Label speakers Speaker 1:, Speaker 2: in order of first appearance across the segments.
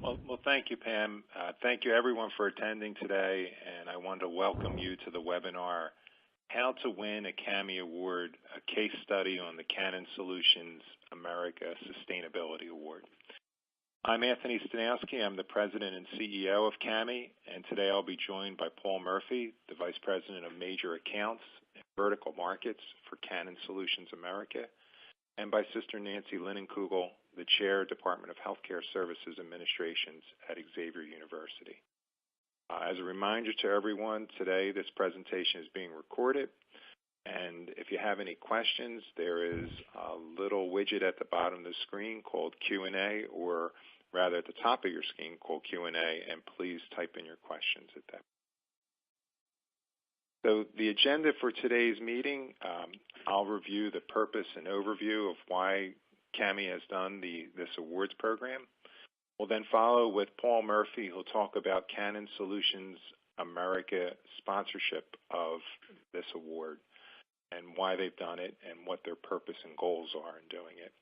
Speaker 1: Well, thank you, Pam. Thank you, everyone, for attending today, and I want to welcome you to the webinar, How to Win a CAHME Award, a case study on the Canon Solutions America Sustainability Award. I'm Anthony Stanowski. I'm the President and CEO of CAHME, and today I'll be joined by Paul Murphy, the Vice President of Major Accounts and Vertical Markets for Canon Solutions America, and by Sister Nancy Linenkugel, the Chair, Department of Healthcare Services Administrations at Xavier University. As a reminder to everyone, today this presentation is being recorded, and if you have any questions, there is a little widget at the bottom of the screen called Q&A, or rather at the top of your screen called Q&A, and please type in your questions at that. So the agenda for today's meeting, I'll review the purpose and overview of why CAHME has done this awards program. We'll then follow with Paul Murphy, who'll talk about Canon Solutions America sponsorship of this award and why they've done it and what their purpose and goals are in doing it.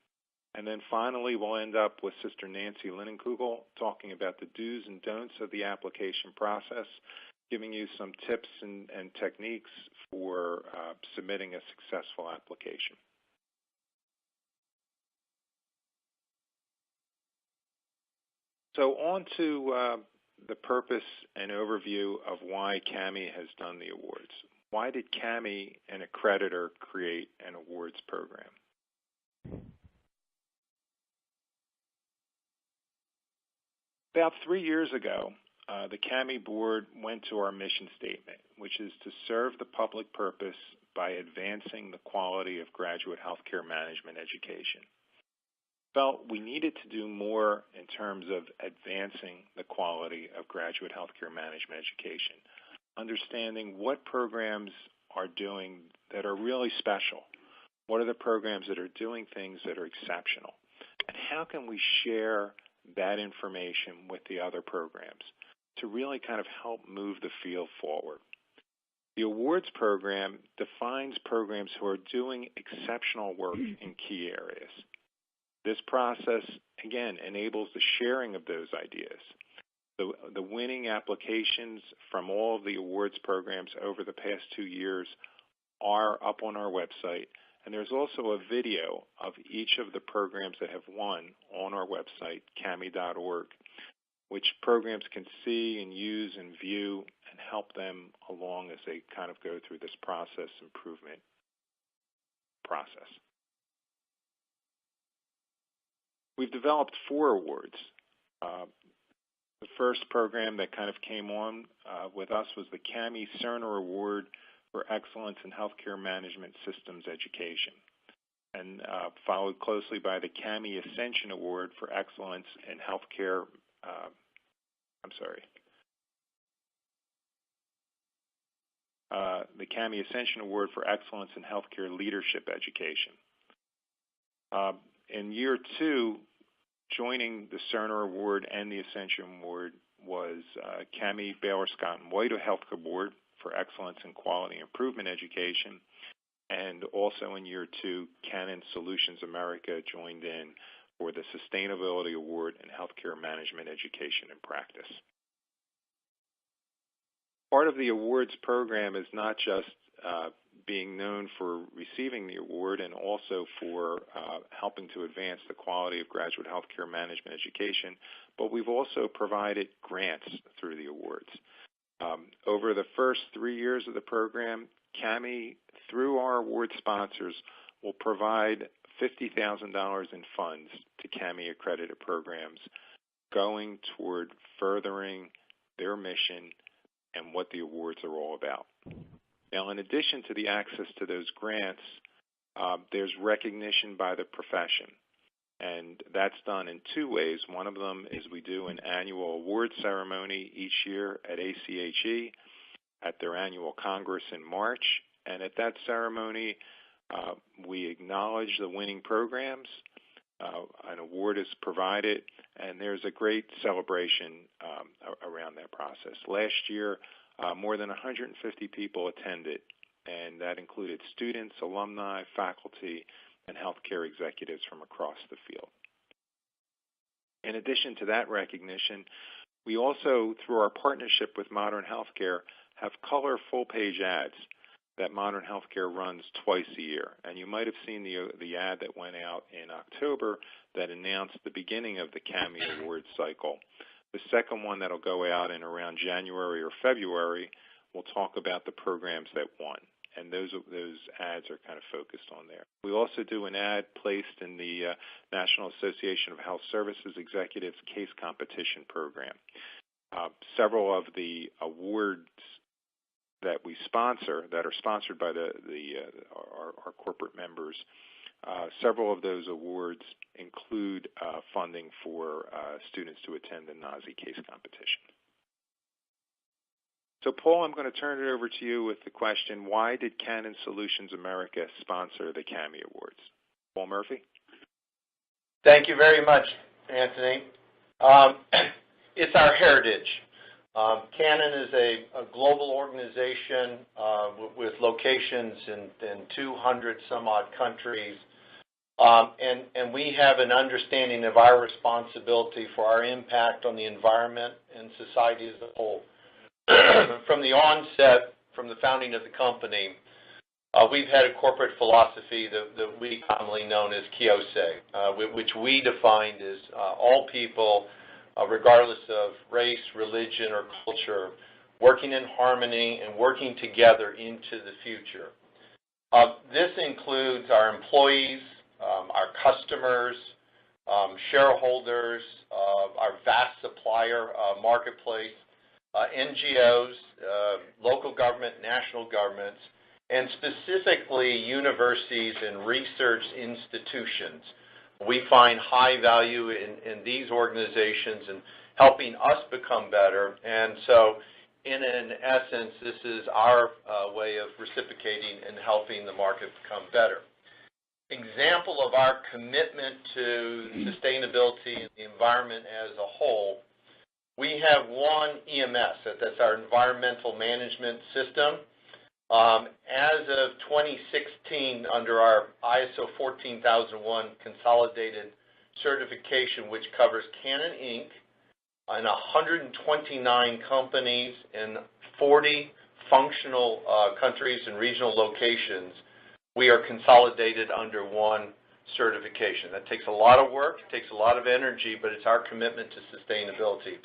Speaker 1: And then finally, we'll end up with Sister Nancy Linenkugel talking about the do's and don'ts of the application process, giving you some tips and techniques for submitting a successful application. So on to the purpose and overview of why CAHME has done the awards. Why did CAHME, an accreditor, create an awards program? About 3 years ago, the CAHME board went to our mission statement, which is to serve the public purpose by advancing the quality of graduate healthcare management education. Felt we needed to do more in terms of advancing the quality of graduate healthcare management education, understanding what programs are doing that are really special, what are the programs that are doing things that are exceptional, and how can we share that information with the other programs to really kind of help move the field forward. The awards program defines programs who are doing exceptional work in key areas. This process, again, enables the sharing of those ideas. The winning applications from all of the awards programs over the past 2 years are up on our website, and there's also a video of each of the programs that have won on our website, CAHME.org, which programs can see and use and view and help them along as they kind of go through this process improvement process. We've developed 4 awards. The first program that kind of came on with us was the CAHME Cerner Award for Excellence in Healthcare Management Systems Education, and followed closely by the CAHME-Ascension Award for Excellence in Healthcare, the CAHME-Ascension Award for Excellence in Healthcare Leadership Education. In year 2, joining the Cerner Award and the Ascension Award was CAHME Baylor Scott & White Health Award for Excellence in Quality Improvement Education, and also in year 2, Canon Solutions America joined in for the Sustainability Award in Healthcare Management Education and Practice. Part of the awards program is not just being known for receiving the award and also for helping to advance the quality of graduate healthcare management education, but we've also provided grants through the awards. Over the first 3 years of the program, CAHME, through our award sponsors, will provide $50,000 in funds to CAHME accredited programs going toward furthering their mission and what the awards are all about. Now, in addition to the access to those grants, there's recognition by the profession, and that's done in 2 ways. One of them is we do an annual award ceremony each year at ACHE at their annual Congress in March, and at that ceremony, we acknowledge the winning programs, an award is provided, and there's a great celebration around that process. Last year, more than 150 people attended, and that included students, alumni, faculty, and healthcare executives from across the field. In addition to that recognition, we also, through our partnership with Modern Healthcare, have color full-page ads that Modern Healthcare runs twice a year. And you might have seen the ad that went out in October that announced the beginning of the CAHME Award cycle. The second one that'll go out in around January or February will talk about the programs that won. And those ads are kind of focused on there. We also do an ad placed in the National Association of Health Services Executives Case Competition Program. Several of the awards that we sponsor, that are sponsored by our corporate members, several of those awards include funding for students to attend the NASI case competition. So, Paul, I'm going to turn it over to you with the question, why did Canon Solutions America sponsor the CAHME Awards? Paul Murphy?
Speaker 2: Thank you very much, Anthony. It's our heritage. Canon is a global organization with locations in 200 some odd countries, and we have an understanding of our responsibility for our impact on the environment and society as a whole. From the onset, from the founding of the company, we've had a corporate philosophy that we commonly known as KIOSE, which we defined as all people, regardless of race, religion, or culture, working in harmony and working together into the future. This includes our employees, our customers, shareholders, our vast supplier marketplace, NGOs, local government, national governments, and specifically universities and research institutions. We find high value in these organizations and helping us become better. And so, in essence, this is our way of reciprocating and helping the market become better. Example of our commitment to sustainability and the environment as a whole, we have one EMS, that's our environmental management system. As of 2016, under our ISO 14001 consolidated certification, which covers Canon Inc. and 129 companies in 40 functional countries and regional locations, we are consolidated under one certification. That takes a lot of work, it takes a lot of energy, but it's our commitment to sustainability.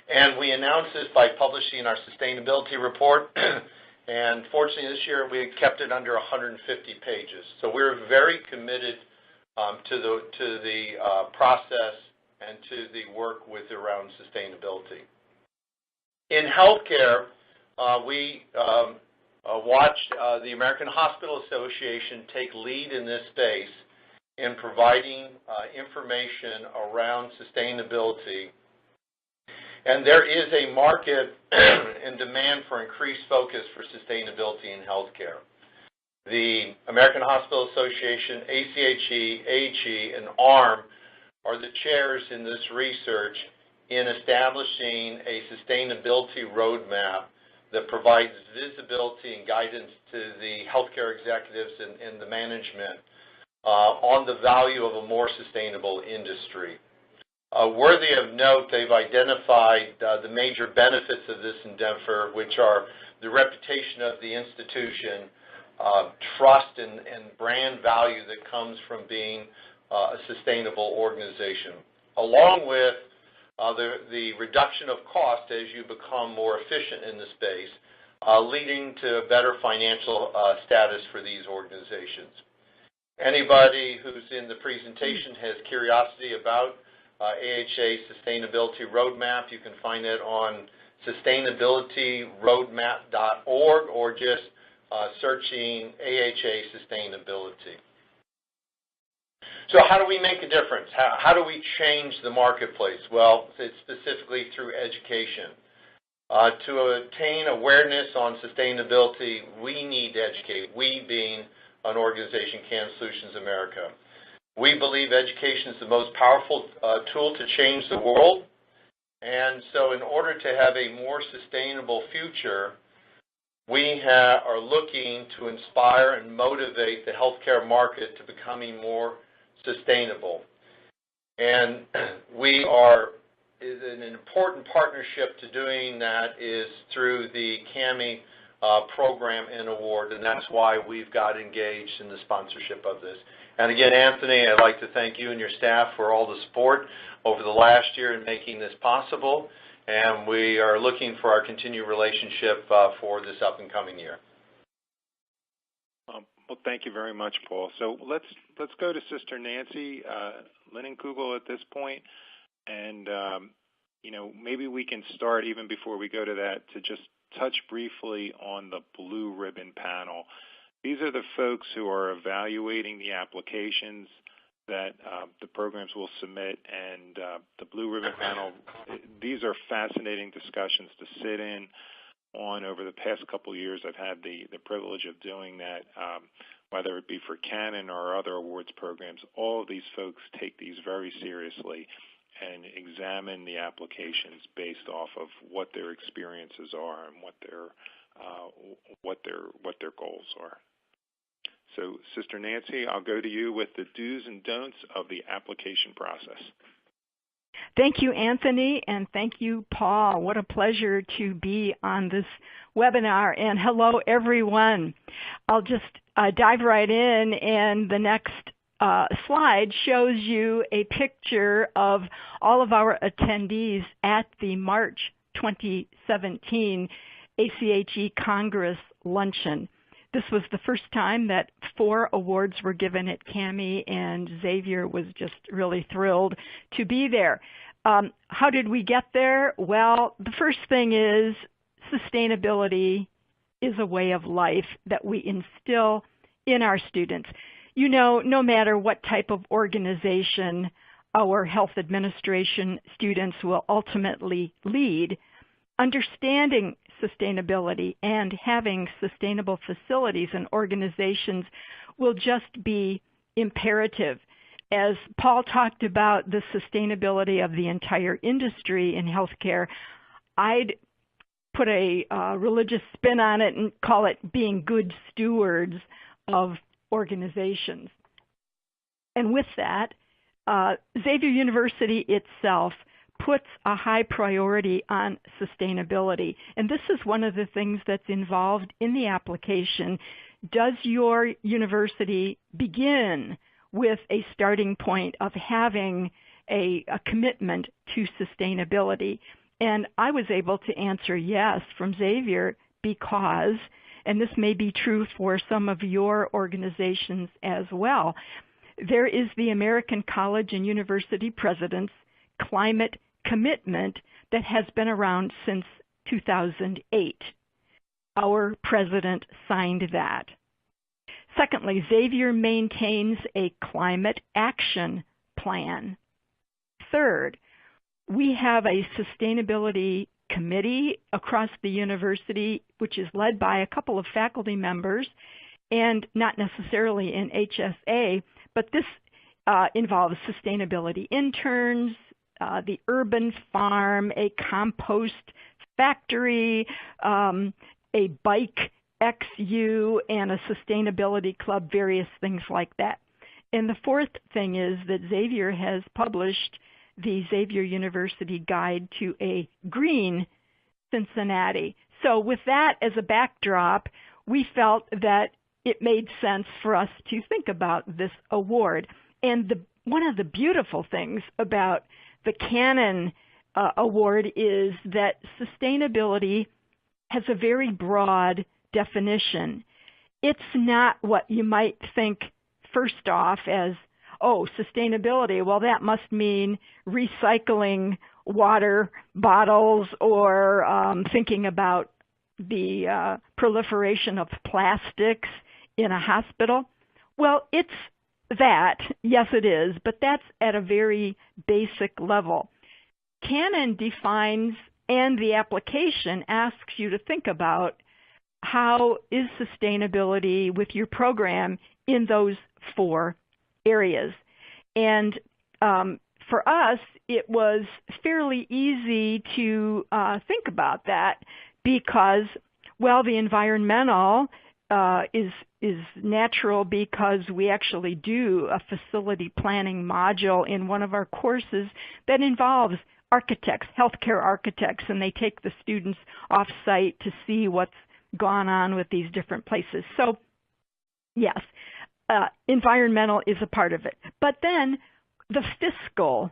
Speaker 2: And we announced this by publishing our sustainability report. And fortunately, this year we kept it under 150 pages. So we're very committed to the process and to the work with around sustainability. In healthcare, we watched the American Hospital Association take lead in this space in providing information around sustainability. And there is a market and demand for increased focus for sustainability in healthcare. The American Hospital Association, ACHE, AHE, and ARM are the chairs in this research in establishing a sustainability roadmap that provides visibility and guidance to the healthcare executives and the management on the value of a more sustainable industry. Worthy of note, they've identified the major benefits of this endeavor, which are the reputation of the institution, trust and brand value that comes from being a sustainable organization, along with the reduction of cost as you become more efficient in the space, leading to a better financial status for these organizations. Anybody who's in the presentation has curiosity about AHA Sustainability Roadmap, you can find it on sustainabilityroadmap.org or just searching AHA Sustainability. So how do we make a difference? How do we change the marketplace? Well, it's specifically through education. To attain awareness on sustainability, we need to educate, we being an organization, Canon Solutions America. We believe education is the most powerful tool to change the world, and so in order to have a more sustainable future, we are looking to inspire and motivate the healthcare market to becoming more sustainable. And we are, an important partnership to doing that is through the CAHME program and award, and that's why we've got engaged in the sponsorship of this. And again, Anthony, I'd like to thank you and your staff for all the support over the last year in making this possible, and we are looking for our continued relationship for this up and coming year.
Speaker 1: Well, thank you very much, Paul. So let's go to Sister Nancy Linenkugel at this point, and maybe we can start even before we go to that to just touch briefly on the blue ribbon panel. These are the folks who are evaluating the applications that the programs will submit, and the blue ribbon panel. These are fascinating discussions to sit in on. Over the past couple of years, I've had the privilege of doing that, whether it be for Canon or other awards programs. All of these folks take these very seriously and examine the applications based off of what their experiences are and what their goals are. So, Sister Nancy, I'll go to you with the do's and don'ts of the application process.
Speaker 3: Thank you, Anthony, and thank you, Paul. What a pleasure to be on this webinar, and hello, everyone. I'll just dive right in, and the next slide shows you a picture of all of our attendees at the March 2017 ACHE Congress Luncheon. This was the first time that 4 awards were given at CAHME, and Xavier was just really thrilled to be there. How did we get there? Well, the first thing is sustainability is a way of life that we instill in our students. You know, no matter what type of organization our health administration students will ultimately lead, understanding sustainability and having sustainable facilities and organizations will just be imperative. As Paul talked about the sustainability of the entire industry in healthcare, I'd put a religious spin on it and call it being good stewards of organizations. And with that, Xavier University itself puts a high priority on sustainability. And this is one of the things that's involved in the application. Does your university begin with a starting point of having a commitment to sustainability? And I was able to answer yes from Xavier because, and this may be true for some of your organizations as well, there is the American College and University President's Climate Commitment that has been around since 2008. Our president signed that. Secondly, Xavier maintains a climate action plan. Third, we have a sustainability committee across the university, which is led by a couple of faculty members and not necessarily in HSA, but this involves sustainability interns, the urban farm, a compost factory, a bike XU, and a sustainability club, various things like that. And the fourth thing is that Xavier has published the Xavier University Guide to a Green Cincinnati. So with that as a backdrop, we felt that it made sense for us to think about this award. And one of the beautiful things about the Canon Award is that sustainability has a very broad definition. It's not what you might think first off as, oh, sustainability, well, that must mean recycling water bottles or thinking about the proliferation of plastics in a hospital. Well, it's that, yes it is, but that's at a very basic level. Canon defines, and the application asks you to think about how is sustainability with your program in those 4 areas. And for us, it was fairly easy to think about that because, well, the environmental is is natural because we actually do a facility planning module in one of our courses that involves architects, healthcare architects, and they take the students off-site to see what's gone on with these different places. So, yes, environmental is a part of it. But then the fiscal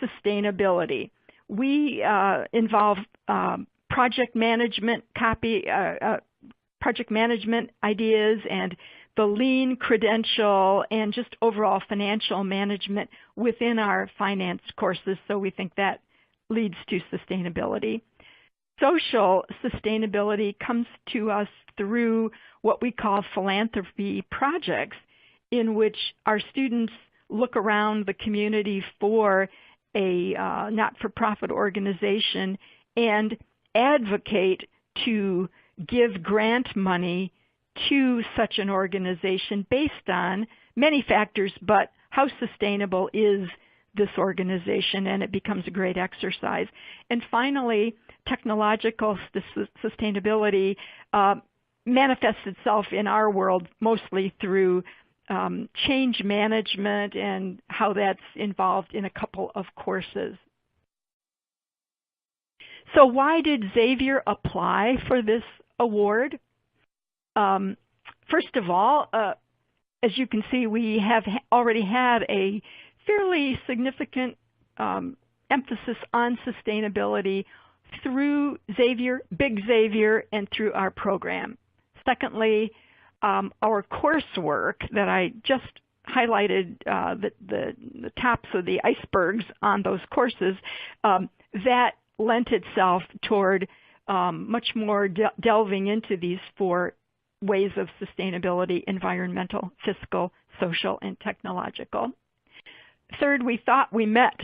Speaker 3: sustainability. We involve project management project management ideas and the lean credential and just overall financial management within our finance courses. So we think that leads to sustainability. Social sustainability comes to us through what we call philanthropy projects, in which our students look around the community for a not-for-profit organization and advocate to give grant money to such an organization based on many factors, but how sustainable is this organization, and it becomes a great exercise. And finally, technological sustainability manifests itself in our world mostly through change management and how that's involved in a couple of courses. So why did Xavier apply for this award? First of all, as you can see, we have already had a fairly significant emphasis on sustainability through Xavier, Big Xavier, and through our program. Secondly, our coursework that I just highlighted, the tops of the icebergs on those courses, that lent itself toward much more delving into these four ways of sustainability: environmental, fiscal, social, and technological. Third, we thought we met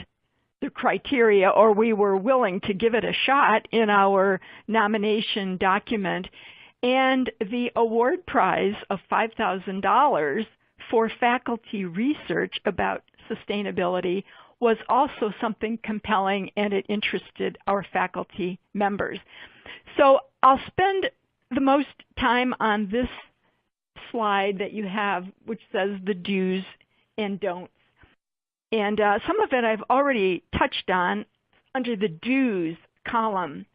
Speaker 3: the criteria, or we were willing to give it a shot in our nomination document. And the award prize of $5,000 for faculty research about sustainability was also something compelling, and it interested our faculty members. So I'll spend the most time on this slide that you have, which says the do's and don'ts. And some of it I've already touched on under the do's column.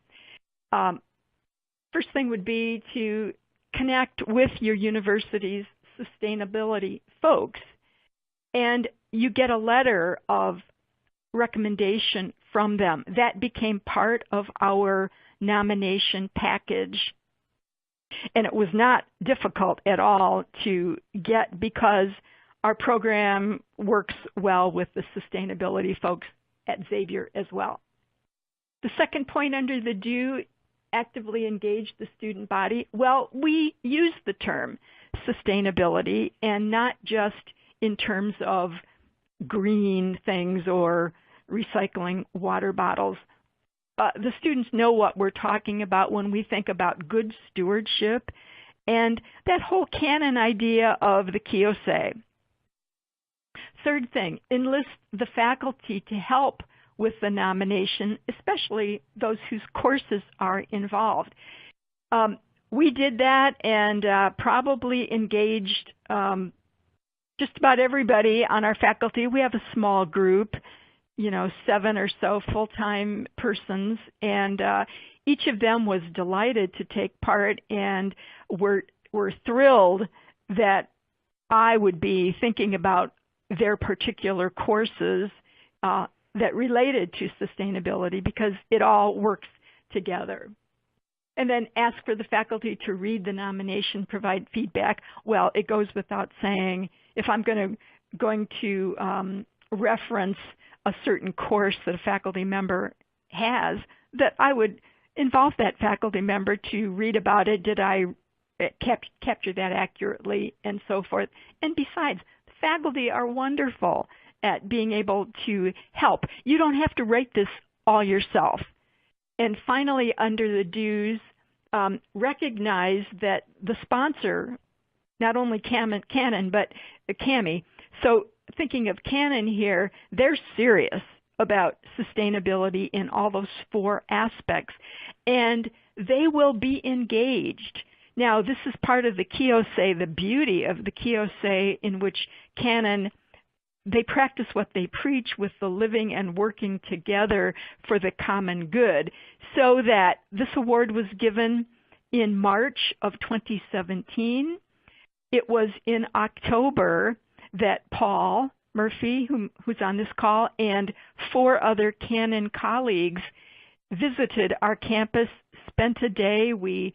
Speaker 3: First thing would be to connect with your university's sustainability folks, and you get a letter of recommendation from them. That became part of our nomination package, and it was not difficult at all to get because our program works well with the sustainability folks at Xavier as well. The second point under the do, actively engage the student body. Well, we use the term sustainability, and not just in terms of green things or recycling water bottles. The students know what we're talking about when we think about good stewardship and that whole canon idea of the Kiyosei. Third thing, enlist the faculty to help with the nomination, especially those whose courses are involved. We did that and probably engaged just about everybody on our faculty. We have a small group, 7 or so full-time persons, and each of them was delighted to take part and were thrilled that I would be thinking about their particular courses that related to sustainability, because it all works together. And then ask for the faculty to read the nomination, provide feedback. Well, it goes without saying, if I'm going to reference a certain course that a faculty member has, that I would involve that faculty member to read about it. Did I capture that accurately, and so forth. And besides, faculty are wonderful at being able to help. You don't have to write this all yourself. And finally, under the do's, recognize that the sponsor, not only Canon, but CAHME. So thinking of Canon here, they're serious about sustainability in all those four aspects. And they will be engaged Now, this is part of the Kiyosei, the beauty of the Kiyosei, in which Canon, they practice what they preach with the living and working together for the common good, so that this award was given in March of 2017. It was in October that Paul Murphy, who's on this call, and 4 other Canon colleagues visited our campus, spent a day. We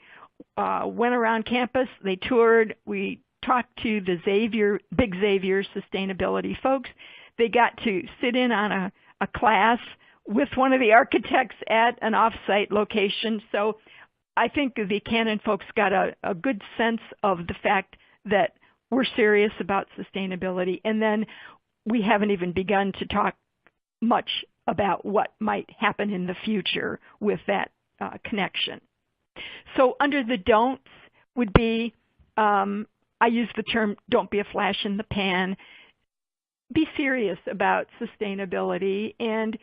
Speaker 3: went around campus, they toured, we talked to the Big Xavier sustainability folks. They got to sit in on a class with one of the architects at an off-site location. So I think the Canon folks got a good sense of the fact that we're serious about sustainability. And then we haven't even begun to talk much about what might happen in the future with that connection. So under the don'ts would be, I use the term, don't be a flash in the pan. Be serious about sustainability. And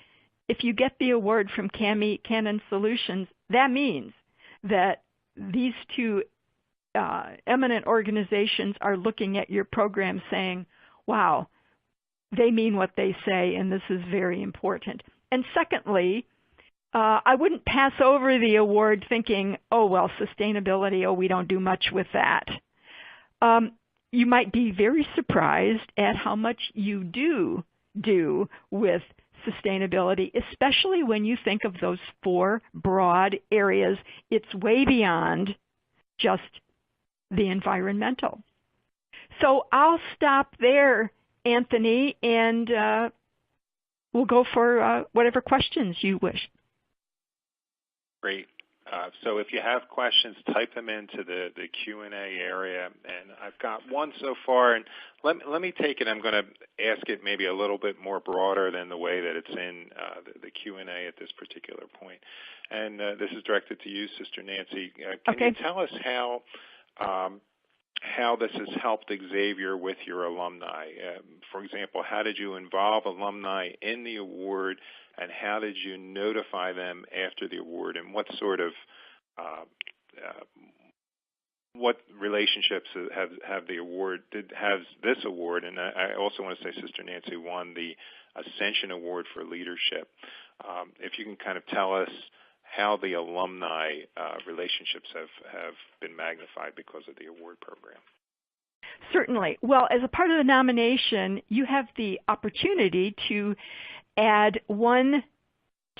Speaker 3: if you get the award from CAHME-Canon Solutions, that means that these 2 eminent organizations are looking at your program saying, wow, they mean what they say, and this is very important. And secondly, I wouldn't pass over the award thinking, oh, well, sustainability, oh, we don't do much with that. You might be very surprised at how much you do with sustainability, especially when you think of those 4 broad areas. It's way beyond just the environmental. So I'll stop there, Anthony, and we'll go for whatever questions you wish.
Speaker 1: Great. So if you have questions, type them into the Q&A area, and I've got one so far. And let me take it. I'm going to ask it maybe a little bit more broader than the way that it's in the Q&A at this particular point. And this is directed to you, Sister Nancy. Can you tell us how this has helped Xavier with your alumni? For example, how did you involve alumni in the award, and how did you notify them after the award, and what sort of what relationships has this award? And I also want to say Sister Nancy won the Ascension Award for Leadership. If you can kind of tell us how the alumni relationships have been magnified because of the award program.
Speaker 3: Certainly. Well, as a part of the nomination, you have the opportunity to add 1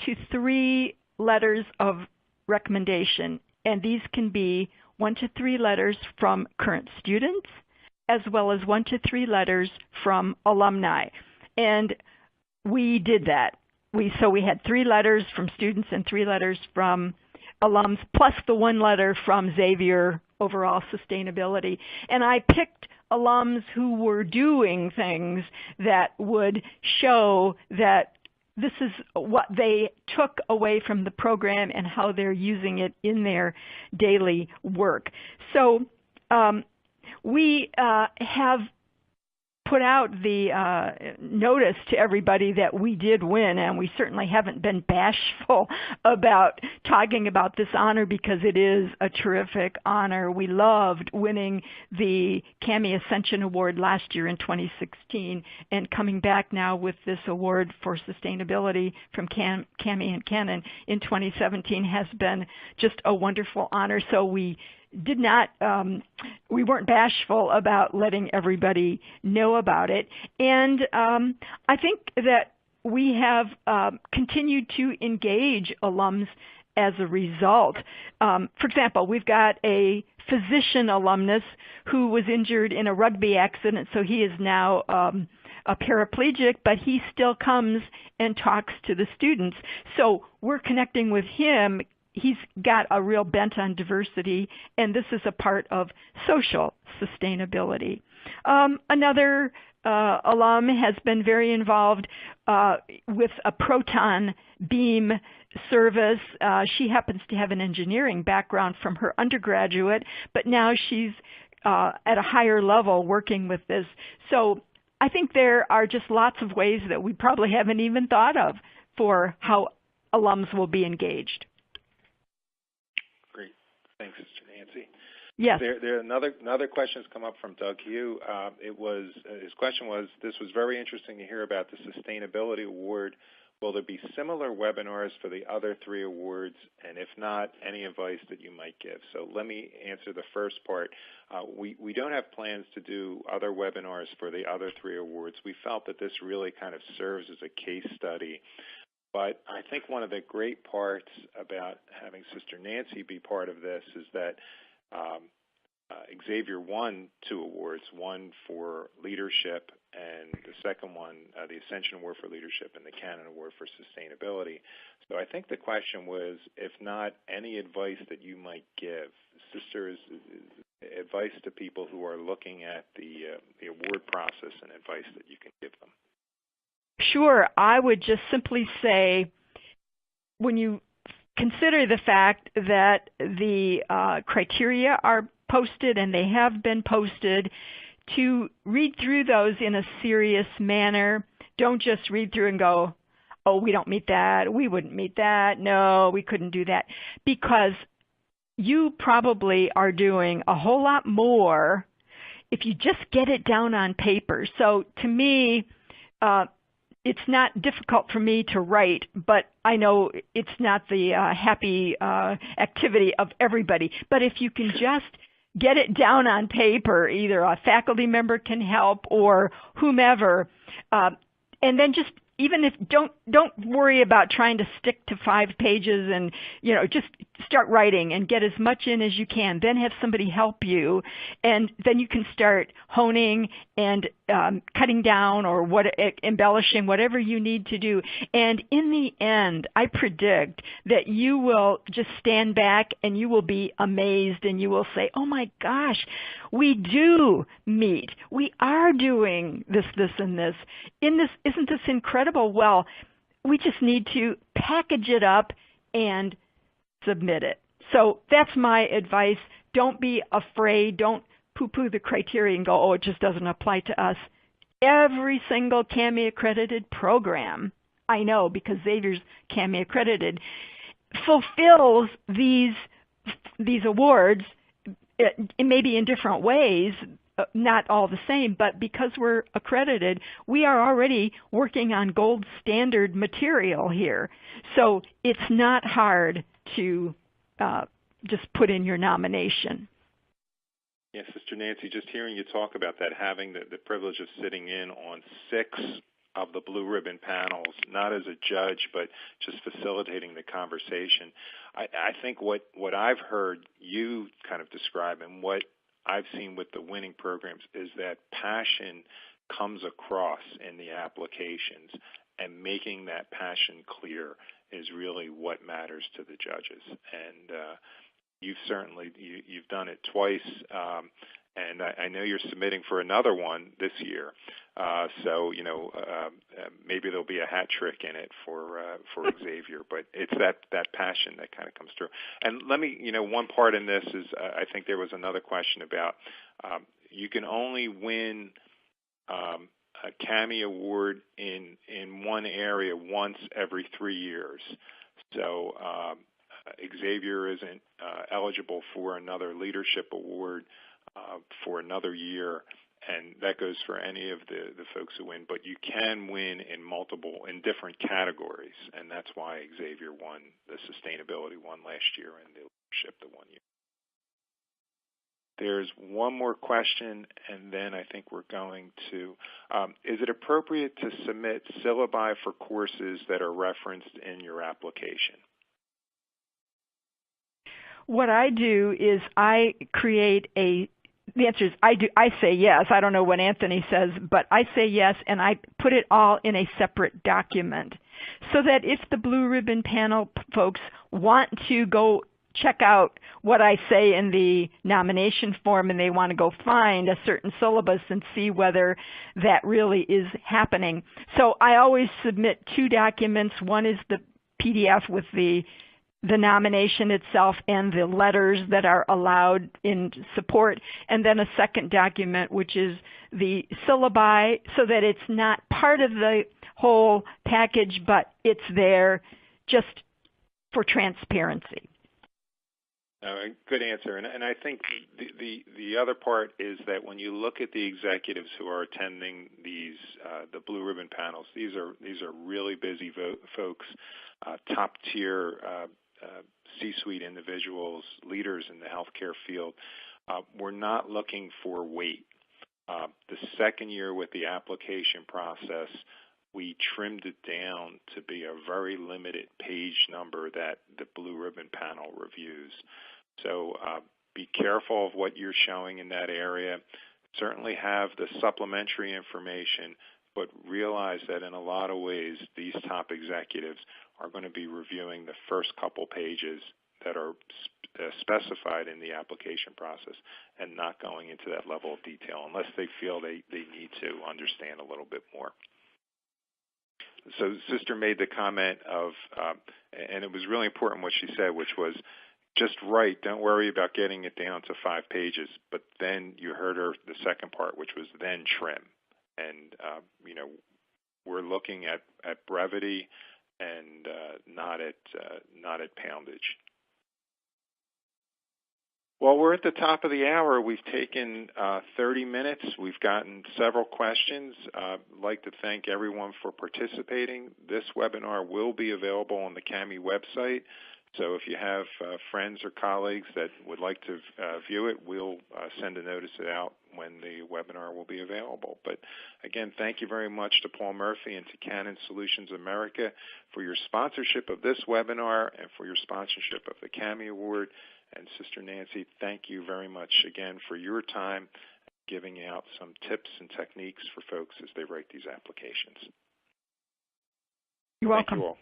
Speaker 3: to 3 letters of recommendation, and these can be 1 to 3 letters from current students, as well as 1 to 3 letters from alumni. And we did that. So we had 3 letters from students and 3 letters from alums, plus the 1 letter from Xavier overall sustainability. And I picked alums who were doing things that would show that this is what they took away from the program and how they're using it in their daily work. So we have put out the notice to everybody that we did win, and we certainly haven't been bashful about talking about this honor because it is a terrific honor. We loved winning the CAHME-Ascension Award last year in 2016, and coming back now with this award for sustainability from CAHME and Canon in 2017 has been just a wonderful honor. So we weren't bashful about letting everybody know about it. And I think that we have continued to engage alums as a result. For example, we've got a physician alumnus who was injured in a rugby accident, so he is now a paraplegic, but he still comes and talks to the students. So we're connecting with him. He's got a real bent on diversity, and this is a part of social sustainability. Another alum has been very involved with a proton beam service. She happens to have an engineering background from her undergraduate, but now she's at a higher level working with this. So I think there are just lots of ways that we probably haven't even thought of for how alums will be engaged.
Speaker 1: Thanks, Sister Nancy.
Speaker 3: Yes.
Speaker 1: Another question has come up from Doug Hugh. His question was, this was very interesting to hear about the Sustainability Award. Will there be similar webinars for the other 3 awards? And if not, any advice that you might give? So let me answer the first part. We don't have plans to do other webinars for the other 3 awards. We felt that this really kind of serves as a case study. But I think one of the great parts about having Sister Nancy be part of this is that Xavier won 2 awards, one for leadership and the second one, the Ascension Award for Leadership and the Canon Award for Sustainability. So I think the question was, if not, any advice that you might give. Sister, is advice to people who are looking at the award process and advice that you can give them.
Speaker 3: Sure. I would just simply say, when you consider the fact that the criteria are posted, and they have been posted, to read through those in a serious manner. Don't just read through and go, oh, we don't meet that, we wouldn't meet that, no, we couldn't do that, because you probably are doing a whole lot more if you just get it down on paper. So to me, it's not difficult for me to write, but I know it's not the happy activity of everybody. But if you can just get it down on paper, either a faculty member can help or whomever, and then just, even if don't worry about trying to stick to 5 pages, and just start writing and get as much in as you can. Then have somebody help you, and then you can start honing and cutting down or embellishing, whatever you need to do. And in the end, I predict that you will just stand back and you will be amazed, and you will say, oh my gosh, we do meet. We are doing this, and this. Isn't this incredible? Well, we just need to package it up and submit it. So that's my advice. Don't be afraid. Don't poo-poo the criteria and go, oh, it just doesn't apply to us. Every single CAHME accredited program, I know because Xavier's CAHME accredited, fulfills these awards, maybe in different ways, not all the same, but because we're accredited, we are already working on gold standard material here. So it's not hard to just put in your nomination.
Speaker 1: Yes, Sister Nancy, just hearing you talk about that, having the privilege of sitting in on 6 of the blue ribbon panels, not as a judge, but just facilitating the conversation. I think what I've heard you kind of describe, and what I've seen with the winning programs, is that passion comes across in the applications, and making that passion clear is really what matters to the judges. And you've done it twice, and I know you're submitting for another one this year. So maybe there'll be a hat trick in it for Xavier, but it's that passion that kind of comes through. And let me, one part in this is, I think there was another question about you can only win a CAHME award in one area once every 3 years. So Xavier isn't eligible for another leadership award for another year, and that goes for any of the folks who win. But you can win in different categories, and that's why Xavier won the sustainability one last year and the leadership the one year. There's one more question, and then I think we're going to, is it appropriate to submit syllabi for courses that are referenced in your application?
Speaker 3: What I do is I create the answer is I say yes. I don't know what Anthony says, but I say yes, and I put it all in a separate document so that if the blue ribbon panel folks want to go check out what I say in the nomination form, and they want to go find a certain syllabus and see whether that really is happening. So I always submit 2 documents. One is the PDF with the nomination itself and the letters that are allowed in support, and then a second document, which is the syllabi, so that it's not part of the whole package, but it's there just for transparency.
Speaker 1: Good answer, and I think the other part is that when you look at the executives who are attending these the blue ribbon panels, these are really busy folks, top tier C-suite individuals, leaders in the healthcare field. We're not looking for weight. The second year with the application process, we trimmed it down to be a very limited page number that the blue ribbon panel reviews. So be careful of what you're showing in that area. Certainly have the supplementary information, but realize that in a lot of ways, these top executives are going to be reviewing the first couple pages that are specified in the application process and not going into that level of detail unless they feel they need to understand a little bit more. So Sister made the comment of, and it was really important what she said, which was, just write. Don't worry about getting it down to 5 pages. But then you heard her the second part, which was then trim. And we're looking at brevity and not at poundage. Well, we're at the top of the hour. We've taken 30 minutes. We've gotten several questions. I'd like to thank everyone for participating. This webinar will be available on the CAHME website. So if you have friends or colleagues that would like to view it, we'll send a notice out when the webinar will be available. But again, thank you very much to Paul Murphy and to Canon Solutions America for your sponsorship of this webinar and for your sponsorship of the CAHME Award. And Sister Nancy, thank you very much again for your time giving out some tips and techniques for folks as they write these applications.
Speaker 3: You're welcome.
Speaker 1: Thank you all.